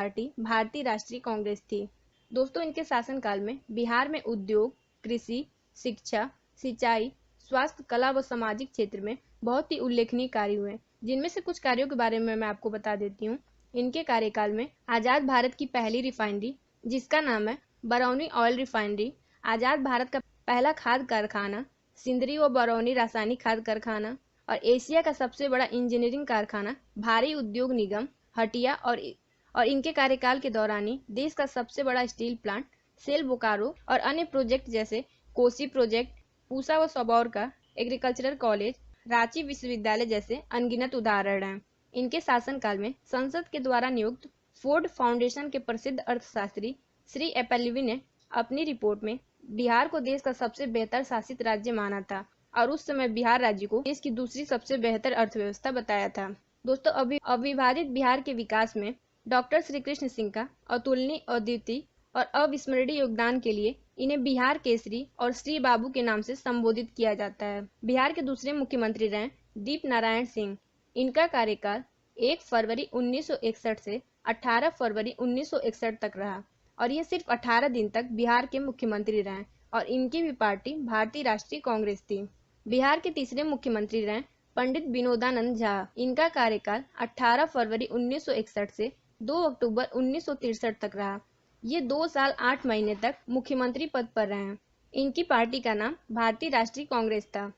Party भारतीय राष्ट्रीय कांग्रेस थी। दोस्तों, इनके शासनकाल में बिहार में उद्योग, कृषि, शिक्षा, सिंचाई, स्वास्थ्य, कला व सामाजिक क्षेत्र में बहुत ही उल्लेखनीय कार्य हुए, जिनमें से कुछ कार्यों के बारे में मैं आपको बता देती हूँ। इनके कार्यकाल में आजाद भारत की पहली रिफाइनरी, जिसका नाम है बरौनी ऑयल रिफाइनरी, आजाद भारत का पहला खाद कारखाना, सिंदरी व बरौनी रासायनिक खाद कारखाना, और एशिया का सबसे बड़ा इंजीनियरिंग कारखाना भारी उद्योग निगम हटिया, और इनके कार्यकाल के दौरान ही देश का सबसे बड़ा स्टील प्लांट सेल बोकारो और अन्य प्रोजेक्ट जैसे कोसी प्रोजेक्ट, पूसा व सबौर का एग्रीकल्चरल कॉलेज, रांची विश्वविद्यालय जैसे अनगिनत उदाहरण हैं। इनके शासनकाल में संसद के द्वारा नियुक्त फोर्ड फाउंडेशन के प्रसिद्ध अर्थशास्त्री श्री एपल्वी ने अपनी रिपोर्ट में बिहार को देश का सबसे बेहतर शासित राज्य माना था और उस समय बिहार राज्य को देश की दूसरी सबसे बेहतर अर्थव्यवस्था बताया था। दोस्तों, अविभाजित बिहार के विकास में डॉक्टर श्री कृष्ण सिंह का अतुलनीय, अद्वितीय और अविस्मरणीय योगदान के लिए इन्हें बिहार केसरी और श्री बाबू के नाम से संबोधित किया जाता है। बिहार के दूसरे मुख्यमंत्री रहे दीप नारायण सिंह। इनका कार्यकाल 1 फरवरी 1961 से 18 फरवरी 1961 तक रहा और ये सिर्फ 18 दिन तक बिहार के मुख्यमंत्री रहे और इनकी भी पार्टी भारतीय राष्ट्रीय कांग्रेस थी। बिहार के तीसरे मुख्यमंत्री रहे पंडित विनोदानंद झा। इनका कार्यकाल 18 फरवरी 1961 से 2 अक्टूबर 1963 तक रहा। ये 2 साल 8 महीने तक मुख्यमंत्री पद पर रहे। इनकी पार्टी का नाम भारतीय राष्ट्रीय कांग्रेस था।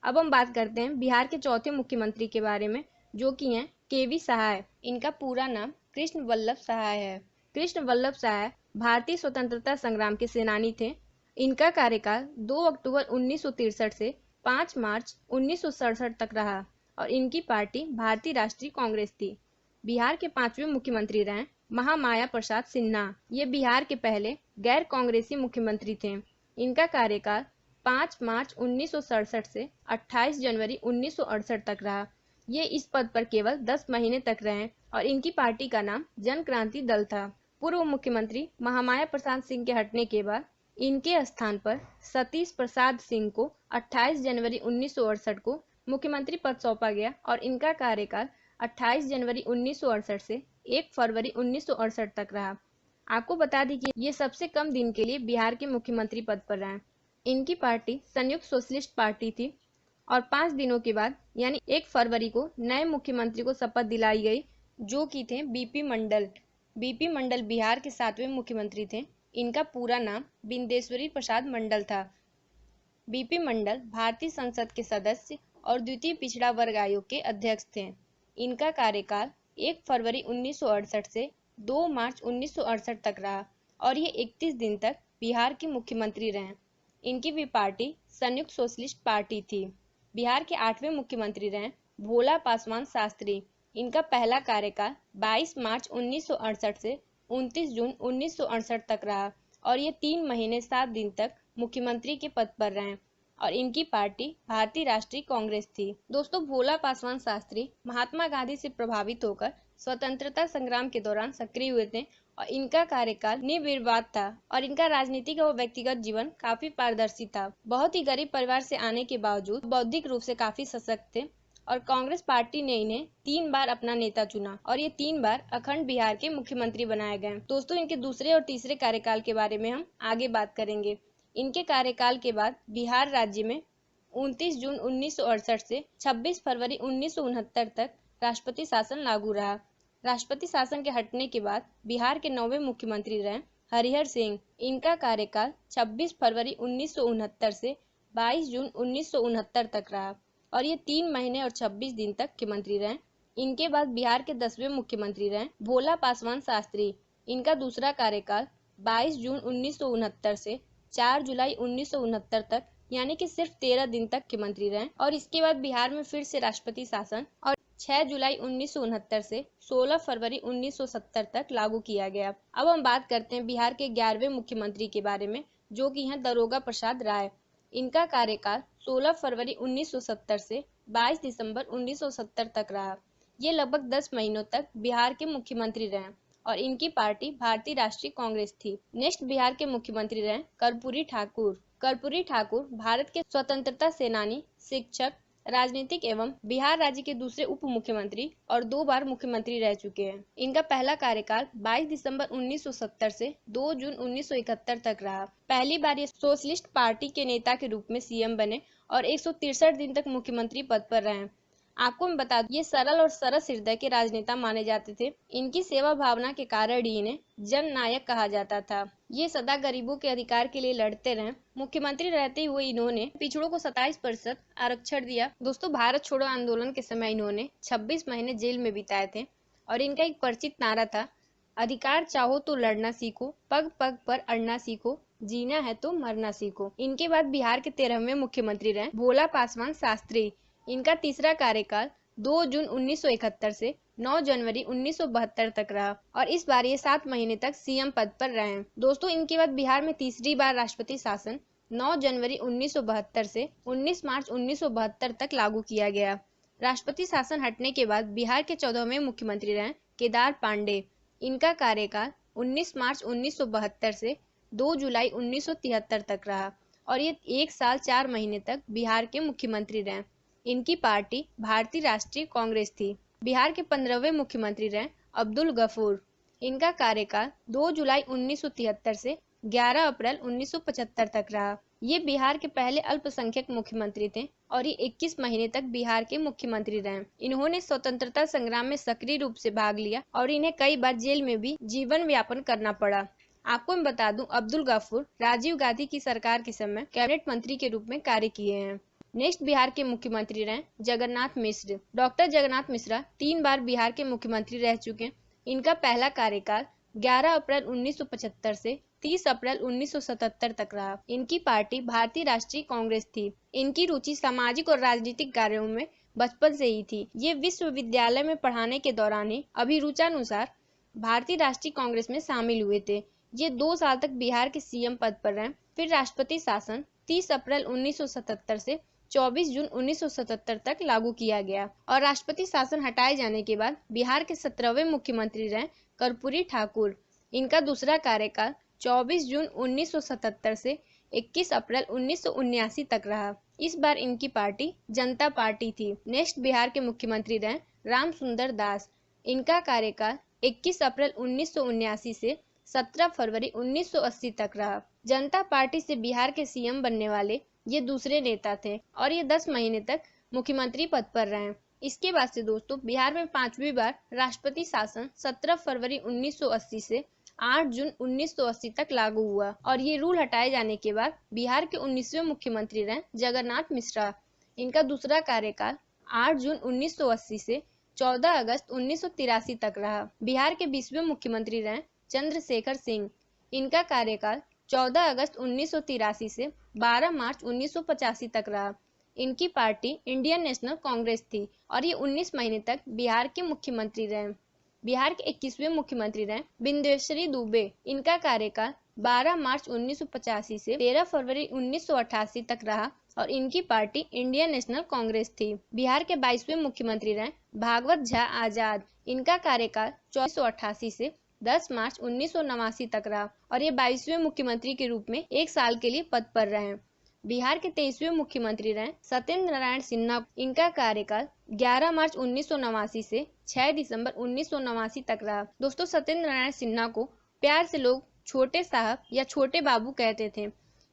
अब हम बात करते हैं बिहार के चौथे मुख्यमंत्री के बारे में, जो कि हैं केवी सहाय। इनका पूरा नाम कृष्ण वल्लभ सहाय है। कृष्ण वल्लभ सहाय भारतीय स्वतंत्रता संग्राम के सेनानी थे। इनका कार्यकाल 2 अक्टूबर 1963 से 5 मार्च 1967 तक रहा और इनकी पार्टी भारतीय राष्ट्रीय कांग्रेस थी। बिहार के 5वें मुख्यमंत्री रहे महामाया प्रसाद सिन्हा। ये बिहार के पहले गैर कांग्रेसी मुख्यमंत्री थे। इनका कार्यकाल 5 मार्च 1967 से 28 जनवरी 1968 तक रहा। ये इस पद पर केवल 10 महीने तक रहे और इनकी पार्टी का नाम जन क्रांति दल था। पूर्व मुख्यमंत्री महामाया प्रसाद सिंह के हटने के बाद इनके स्थान पर सतीश प्रसाद सिंह को 28 जनवरी 1968 को मुख्यमंत्री पद सौंपा गया और इनका कार्यकाल 28 जनवरी 1968 से 1 फरवरी 1968 तक रहा। आपको बता दें कि ये सबसे कम दिन के लिए बिहार के मुख्यमंत्री पद पर रहे। इनकी पार्टी संयुक्त सोशलिस्ट पार्टी थी और 5 दिनों के बाद यानी 1 फरवरी को नए मुख्यमंत्री को शपथ दिलाई गई, जो कि थे बीपी मंडल। बीपी मंडल बिहार के 7वें मुख्यमंत्री थे। इनका पूरा नाम बिंदेश्वरी प्रसाद मंडल था। बीपी मंडल भारतीय संसद के सदस्य और द्वितीय पिछड़ा वर्ग आयोग के अध्यक्ष थे। इनका कार्यकाल 1 फरवरी 1968 से 2 मार्च 1968 तक रहा और ये 31 दिन तक बिहार के मुख्यमंत्री रहे। इनकी भी पार्टी संयुक्त सोशलिस्ट पार्टी थी। बिहार के 8वें मुख्यमंत्री रहे भोला पासवान शास्त्री। इनका पहला कार्यकाल 22 मार्च 1968 से 29 जून 1968 तक रहा और ये 3 महीने 7 दिन तक मुख्यमंत्री के पद पर रहे और इनकी पार्टी भारतीय राष्ट्रीय कांग्रेस थी। दोस्तों, भोला पासवान शास्त्री महात्मा गांधी से प्रभावित होकर स्वतंत्रता संग्राम के दौरान सक्रिय हुए थे और इनका कार्यकाल निर्विवाद था और इनका राजनीतिक और व्यक्तिगत जीवन काफी पारदर्शी था। बहुत ही गरीब परिवार से आने के बावजूद बौद्धिक रूप से काफी सशक्त थे और कांग्रेस पार्टी ने इन्हें 3 बार अपना नेता चुना और ये 3 बार अखंड बिहार के मुख्यमंत्री बनाए गए। दोस्तों, इनके दूसरे और तीसरे कार्यकाल के बारे में हम आगे बात करेंगे। इनके कार्यकाल के बाद बिहार राज्य में 29 जून 1968 से 26 फरवरी 1969 तक राष्ट्रपति शासन लागू रहा। राष्ट्रपति शासन के हटने के बाद बिहार के 9वें मुख्यमंत्री रहे हरिहर सिंह। इनका कार्यकाल 26 फरवरी 1969 से 22 जून 1969 तक रहा और ये 3 महीने और 26 दिन तक मुख्यमंत्री रहे। इनके बाद बिहार के 10वें मुख्यमंत्री रहे भोला पासवान शास्त्री। इनका दूसरा कार्यकाल 22 जून 1969 से 4 जुलाई 1969 तक यानी कि सिर्फ 13 दिन तक मुख्यमंत्री रहे और इसके बाद बिहार में फिर से राष्ट्रपति शासन और 6 जुलाई 1969 से 16 फरवरी 1970 तक लागू किया गया। अब हम बात करते हैं बिहार के 11वें मुख्यमंत्री के बारे में, जो कि हैं दारोगा प्रसाद राय। इनका कार्यकाल 16 फरवरी 1970 से 22 दिसंबर 1970 तक रहा। ये लगभग 10 महीनों तक बिहार के मुख्यमंत्री रहे और इनकी पार्टी भारतीय राष्ट्रीय कांग्रेस थी। नेक्स्ट बिहार के मुख्यमंत्री रहे कर्पूरी ठाकुर। कर्पूरी ठाकुर भारत के स्वतंत्रता सेनानी, शिक्षक, राजनीतिक एवं बिहार राज्य के दूसरे उप मुख्यमंत्री और 2 बार मुख्यमंत्री रह चुके हैं। इनका पहला कार्यकाल 22 दिसंबर 1970 से 2 जून 1971 तक रहा। पहली बार ये सोशलिस्ट पार्टी के नेता के रूप में सीएम बने और 163 दिन तक मुख्यमंत्री पद पर रहे। आपको मैं बता दूं, ये सरल और सरस हृदय के राजनेता माने जाते थे। इनकी सेवा भावना के कारण ही इन्हें जननायक कहा जाता था। ये सदा गरीबों के अधिकार के लिए लड़ते रहे। मुख्यमंत्री रहते हुए इन्होंने पिछड़ों को 27% आरक्षण दिया। दोस्तों, भारत छोड़ो आंदोलन के समय इन्होंने 26 महीने जेल में बिताए थे और इनका एक परिचित नारा था, अधिकार चाहो तो लड़ना सीखो, पग पग पर अड़ना सीखो, जीना है तो मरना सीखो। इनके बाद बिहार के 13वें मुख्यमंत्री रहे भोला पासवान शास्त्री। इनका तीसरा कार्यकाल 2 जून 1971 से 9 जनवरी 1972 तक रहा और इस बार ये 7 महीने तक सीएम पद पर रहे। दोस्तों, इनके बाद बिहार में तीसरी बार राष्ट्रपति शासन 9 जनवरी 1972 से 19 मार्च 1972 तक लागू किया गया। राष्ट्रपति शासन हटने के बाद बिहार के 14वें मुख्यमंत्री रहे केदार पांडे। इनका कार्यकाल 19 मार्च 1972 से 2 जुलाई 1973 तक रहा और ये 1 साल 4 महीने तक बिहार के मुख्यमंत्री रहे। इनकी पार्टी भारतीय राष्ट्रीय कांग्रेस थी। बिहार के 15वें मुख्यमंत्री रहे अब्दुल गफूर। इनका कार्यकाल 2 जुलाई 1973 से 11 अप्रैल 1975 तक रहा। ये बिहार के पहले अल्पसंख्यक मुख्यमंत्री थे और ये 21 महीने तक बिहार के मुख्यमंत्री रहे। इन्होंने स्वतंत्रता संग्राम में सक्रिय रूप से भाग लिया और इन्हें कई बार जेल में भी जीवन यापन करना पड़ा। आपको मैं बता दूं, अब्दुल गफूर राजीव गांधी की सरकार के समय कैबिनेट मंत्री के रूप में कार्य किए हैं। नेक्स्ट बिहार के मुख्यमंत्री रहे जगन्नाथ मिश्र। डॉक्टर जगन्नाथ मिश्रा 3 बार बिहार के मुख्यमंत्री रह चुके हैं। इनका पहला कार्यकाल 11 अप्रैल 1975 से 30 अप्रैल 1977 तक रहा। इनकी पार्टी भारतीय राष्ट्रीय कांग्रेस थी। इनकी रुचि सामाजिक और राजनीतिक कार्यों में बचपन से ही थी। ये विश्वविद्यालय में पढ़ाने के दौरान ही अभिरुचानुसार भारतीय राष्ट्रीय कांग्रेस में शामिल हुए थे। ये 2 साल तक बिहार के सीएम पद पर रहे। फिर राष्ट्रपति शासन 30 अप्रैल 1977 से 24 जून 1977 तक लागू किया गया और राष्ट्रपति शासन हटाए जाने के बाद बिहार के 17वें मुख्यमंत्री रहे कर्पूरी ठाकुर। इनका दूसरा कार्यकाल 24 जून 1977 से 21 अप्रैल 1979 तक रहा। इस बार इनकी पार्टी जनता पार्टी थी। नेक्स्ट बिहार के मुख्यमंत्री रहे रामसुंदर दास। इनका कार्यकाल 21 अप्रैल 1979 से 17 फरवरी 1980 तक रहा। जनता पार्टी से बिहार के सीएम बनने वाले ये दूसरे नेता थे और ये 10 महीने तक मुख्यमंत्री पद पर रहे। इसके बाद से दोस्तों, बिहार में 5वीं बार राष्ट्रपति शासन 17 फरवरी 1980 से 8 जून 1980 तक लागू हुआ और ये रूल हटाए जाने के बाद बिहार के 19वें मुख्यमंत्री रहे जगन्नाथ मिश्रा। इनका दूसरा कार्यकाल 8 जून 1980 से 14 अगस्त 1983 तक रहा। बिहार के 20वें मुख्यमंत्री रहे चंद्रशेखर सिंह। इनका कार्यकाल 14 अगस्त 1983 से 12 मार्च 1985 तक रहा। इनकी पार्टी इंडियन नेशनल कांग्रेस थी और ये 19 महीने तक बिहार के मुख्यमंत्री रहे। बिहार के 21वें मुख्यमंत्री रहे बिंदेश्वरी दुबे। इनका कार्यकाल 12 मार्च 1985 से 13 फरवरी 1988 तक रहा और इनकी पार्टी इंडियन नेशनल कांग्रेस थी। बिहार के 22वें मुख्यमंत्री रहे भागवत झा आजाद। इनका कार्यकाल 1488 से 10 मार्च 1989 तक रहा और ये 22वें मुख्यमंत्री के रूप में 1 साल के लिए पद पर रहे। बिहार के 23वें मुख्यमंत्री रहे सत्येंद्र नारायण सिन्हा। इनका कार्यकाल 11 मार्च 1989 से 6 दिसंबर 1989 तक रहा। दोस्तों, सत्येंद्र नारायण सिन्हा को प्यार से लोग छोटे साहब या छोटे बाबू कहते थे।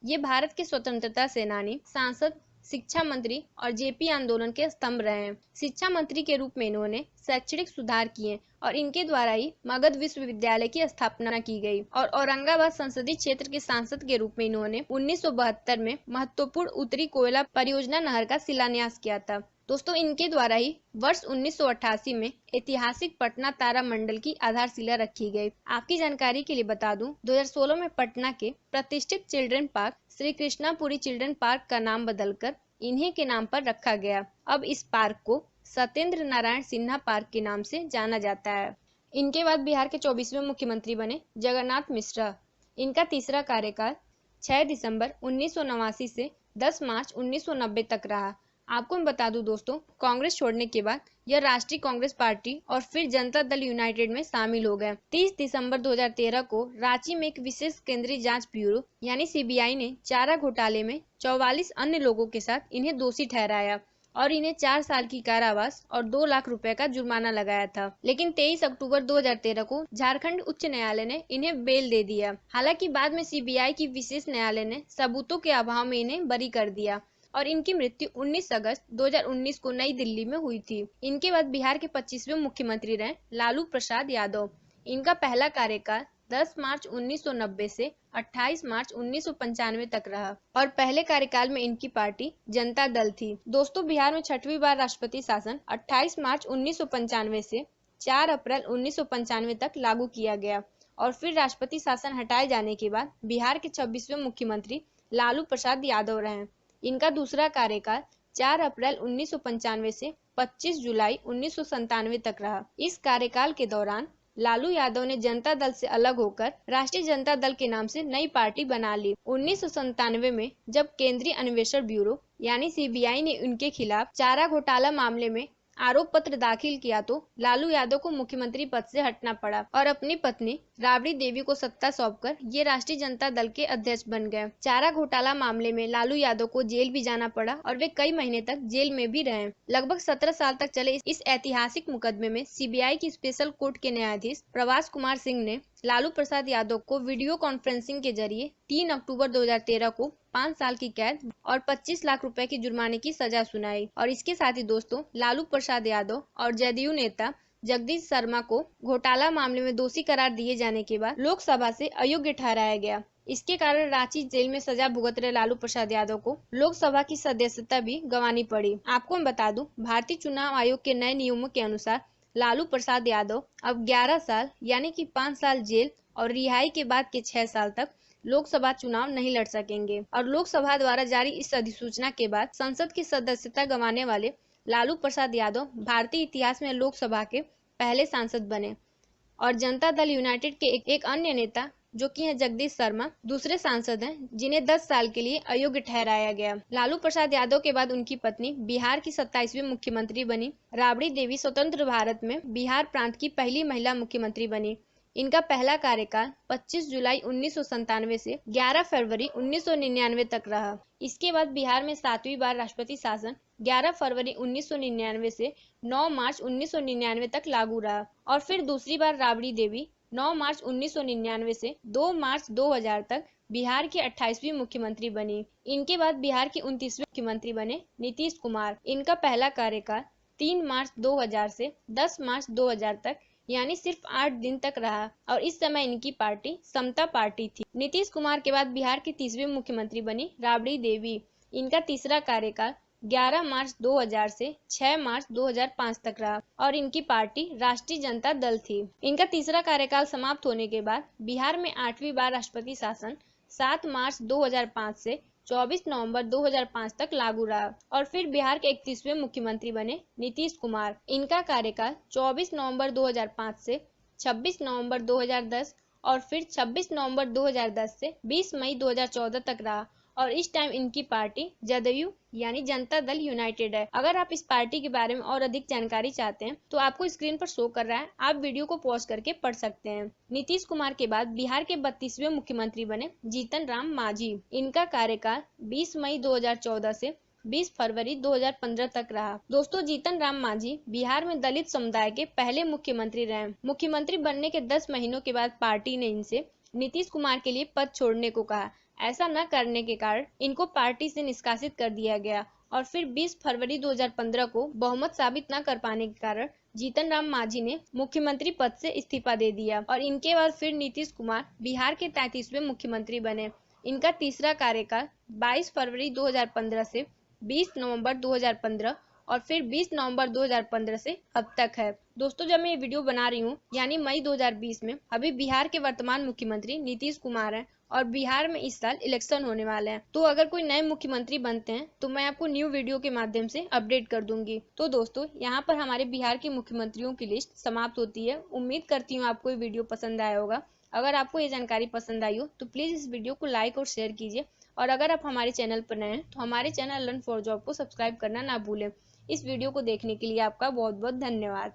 ये भारत के स्वतंत्रता सेनानी, सांसद, शिक्षा मंत्री और जेपी आंदोलन के स्तंभ रहे हैं। शिक्षा मंत्री के रूप में इन्होंने शैक्षणिक सुधार किए और इनके द्वारा ही मगध विश्वविद्यालय की स्थापना की गई और औरंगाबाद संसदीय क्षेत्र के सांसद के रूप में इन्होंने 1972 में महत्वपूर्ण उत्तरी कोयला परियोजना नहर का शिलान्यास किया था। दोस्तों, इनके द्वारा ही वर्ष 1988 में ऐतिहासिक पटना तारा मंडल की आधारशिला रखी गई। आपकी जानकारी के लिए बता दूं, 2016 में पटना के प्रतिष्ठित children park Shri Krishnapuri children park का नाम बदलकर इन्हीं के नाम पर रखा गया। अब इस पार्क को सत्येंद्र नारायण सिन्हा पार्क के नाम से जाना जाता है। इनके बाद बिहार के 24वें मुख्यमंत्री बने जगन्नाथ मिश्रा। इनका तीसरा कार्यकाल 6 दिसंबर 1989 से 10 मार्च 1990 तक रहा। आपको मैं बता दूं दोस्तों, कांग्रेस छोड़ने के बाद यह राष्ट्रीय कांग्रेस पार्टी और फिर जनता दल यूनाइटेड में शामिल हो गए। 30 दिसंबर 2013 को रांची में एक विशेष केंद्रीय जांच ब्यूरो यानी सीबीआई ने चारा घोटाले में 44 अन्य लोगों के साथ इन्हें दोषी ठहराया और इन्हें 4 साल की कारावास और 2 लाख रुपए का जुर्माना लगाया था। लेकिन 23 अक्टूबर 2013 को झारखंड उच्च न्यायालय ने इन्हें बेल दे दिया। हालांकि बाद में सीबीआई की विशेष न्यायालय ने सबूतों के अभाव में इन्हें बरी कर दिया और इनकी मृत्यु 19 अगस्त 2019 को नई दिल्ली में हुई थी। इनके बाद बिहार के 25वें मुख्यमंत्री रहे लालू प्रसाद यादव। इनका पहला कार्यकाल 10 मार्च 1990 से 28 मार्च 1995 तक रहा और पहले कार्यकाल में इनकी पार्टी जनता दल थी। दोस्तों, बिहार में 6वीं बार राष्ट्रपति शासन 28 मार्च 1995 से 4 अप्रैल 1995 तक लागू किया गया और फिर राष्ट्रपति शासन हटाए जाने के बाद बिहार के 26वें मुख्यमंत्री लालू प्रसाद यादव रहे। इनका दूसरा कार्यकाल 4 अप्रैल 1995 से 25 जुलाई 1997 तक रहा। इस कार्यकाल के दौरान लालू यादव ने जनता दल से अलग होकर राष्ट्रीय जनता दल के नाम से नई पार्टी बना ली। 1997 में जब केंद्रीय अन्वेषण ब्यूरो यानी सीबीआई ने उनके खिलाफ चारा घोटाला मामले में आरोप पत्र दाखिल किया तो लालू यादव को मुख्यमंत्री पद से हटना पड़ा और अपनी पत्नी राबड़ी देवी को सत्ता सौंपकर ये राष्ट्रीय जनता दल के अध्यक्ष बन गए। चारा घोटाला मामले में लालू यादव को जेल भी जाना पड़ा और वे कई महीने तक जेल में भी रहे। लगभग 17 साल तक चले इस ऐतिहासिक मुकदमे में सीबीआई की स्पेशल कोर्ट के न्यायाधीश प्रवास कुमार सिंह ने लालू प्रसाद यादव को वीडियो कॉन्फ्रेंसिंग के जरिए 3 अक्टूबर 2013 को 5 साल की कैद और 25 लाख रुपए की जुर्माने की सजा सुनाई। और इसके साथ ही दोस्तों, लालू प्रसाद यादव और जदयू नेता जगदीश शर्मा को घोटाला मामले में दोषी करार दिए जाने के बाद लोकसभा से अयोग्य ठहराया गया। इसके कारण रांची जेल में सजा भुगत रहे लालू प्रसाद यादव को लोकसभा की सदस्यता भी गंवानी पड़ी। आपको मैं बता दूं, भारतीय चुनाव आयोग के नए नियमों के अनुसार लालू प्रसाद यादव अब 11 साल यानी कि 5 साल जेल और रिहाई के बाद के 6 साल तक लोकसभा चुनाव नहीं लड़ सकेंगे। और लोकसभा द्वारा जारी इस अधिसूचना के बाद संसद की सदस्यता गंवाने वाले लालू प्रसाद यादव भारतीय इतिहास में लोकसभा के पहले सांसद बने। और जनता दल यूनाइटेड के एक अन्य नेता जो कि है जगदीश शर्मा दूसरे सांसद हैं जिन्हें 10 साल के लिए अयोग्य ठहराया गया। लालू प्रसाद यादव के बाद उनकी पत्नी बिहार की 27वीं मुख्यमंत्री बनी। राबड़ी देवी स्वतंत्र भारत में बिहार प्रांत की पहली महिला मुख्यमंत्री बनी। इनका पहला कार्यकाल 25 जुलाई 1997 से 11 फरवरी 1999 तक रहा। इसके बाद बिहार में 7वीं बार राष्ट्रपति शासन 11 फरवरी 1999 से 9 मार्च 1999 तक लागू रहा और फिर दूसरी बार राबड़ी देवी 9 मार्च 1999 से 2 मार्च 2000 तक बिहार की 28वीं मुख्यमंत्री बनी। इनके बाद बिहार के 29वें मुख्यमंत्री बने नीतीश कुमार। इनका पहला कार्यकाल 3 मार्च 2000 से 10 मार्च 2000 तक यानी सिर्फ 8 दिन तक रहा और इस समय इनकी पार्टी समता पार्टी थी। नीतीश कुमार के बाद बिहार की 30वीं मुख्यमंत्री बनी राबड़ी देवी। इनका तीसरा कार्यकाल 11 मार्च 2000 से 6 मार्च 2005 तक रहा और इनकी पार्टी राष्ट्रीय जनता दल थी। इनका तीसरा कार्यकाल समाप्त होने के बाद बिहार में 8वीं बार राष्ट्रपति शासन 7 मार्च 2005 से 24 नवंबर 2005 तक लागू रहा और फिर बिहार के 31वें मुख्यमंत्री बने नीतीश कुमार। इनका कार्यकाल 24 नवंबर 2005 से 26 नवंबर 2010 और फिर 26 नवंबर 2010 से 20 मई 2014 तक रहा और इस टाइम इनकी पार्टी जदयू यानी जनता दल यूनाइटेड है। अगर आप इस पार्टी के बारे में और अधिक जानकारी चाहते हैं तो आपको स्क्रीन पर शो कर रहा है, आप वीडियो को पॉज करके पढ़ सकते हैं। नीतीश कुमार के बाद बिहार के 32वें मुख्यमंत्री बने जीतन राम मांझी। इनका कार्यकाल 20 मई 2014 से 20 फरवरी 2015 तक रहा। दोस्तों, जीतन राम मांझी बिहार में दलित समुदाय के पहले मुख्यमंत्री रहे। मुख्यमंत्री बनने के 10 महीनों के बाद पार्टी ने इनसे नीतीश कुमार के लिए पद छोड़ने को कहा। ऐसा न करने के कारण इनको पार्टी से निष्कासित कर दिया गया और फिर 20 फरवरी 2015 को बहुमत साबित न कर पाने के कारण जीतन राम मांझी ने मुख्यमंत्री पद से इस्तीफा दे दिया और इनके बाद फिर नीतीश कुमार बिहार के 33वें मुख्यमंत्री बने। इनका तीसरा कार्यकाल 22 फरवरी 2015 से 20 नवंबर 2015 और फिर 20 नवंबर 2015 से अब तक है। दोस्तों, जब मैं ये वीडियो बना रही हूँ यानी मई 2020 में अभी बिहार के वर्तमान मुख्यमंत्री नीतीश कुमार हैं और बिहार में इस साल इलेक्शन होने वाले हैं। तो अगर कोई नए मुख्यमंत्री बनते हैं तो मैं आपको न्यू वीडियो के माध्यम से अपडेट कर दूंगी। तो दोस्तों, यहाँ पर हमारे बिहार के मुख्यमंत्रियों की लिस्ट समाप्त होती है। उम्मीद करती हूँ आपको ये वीडियो पसंद आया होगा। अगर आपको ये जानकारी पसंद आई हो तो प्लीज इस वीडियो को लाइक और शेयर कीजिए और अगर आप हमारे चैनल पर नए हैं तो हमारे चैनल लर्न फॉर जॉब को सब्सक्राइब करना ना भूलें। इस वीडियो को देखने के लिए आपका बहुत बहुत धन्यवाद।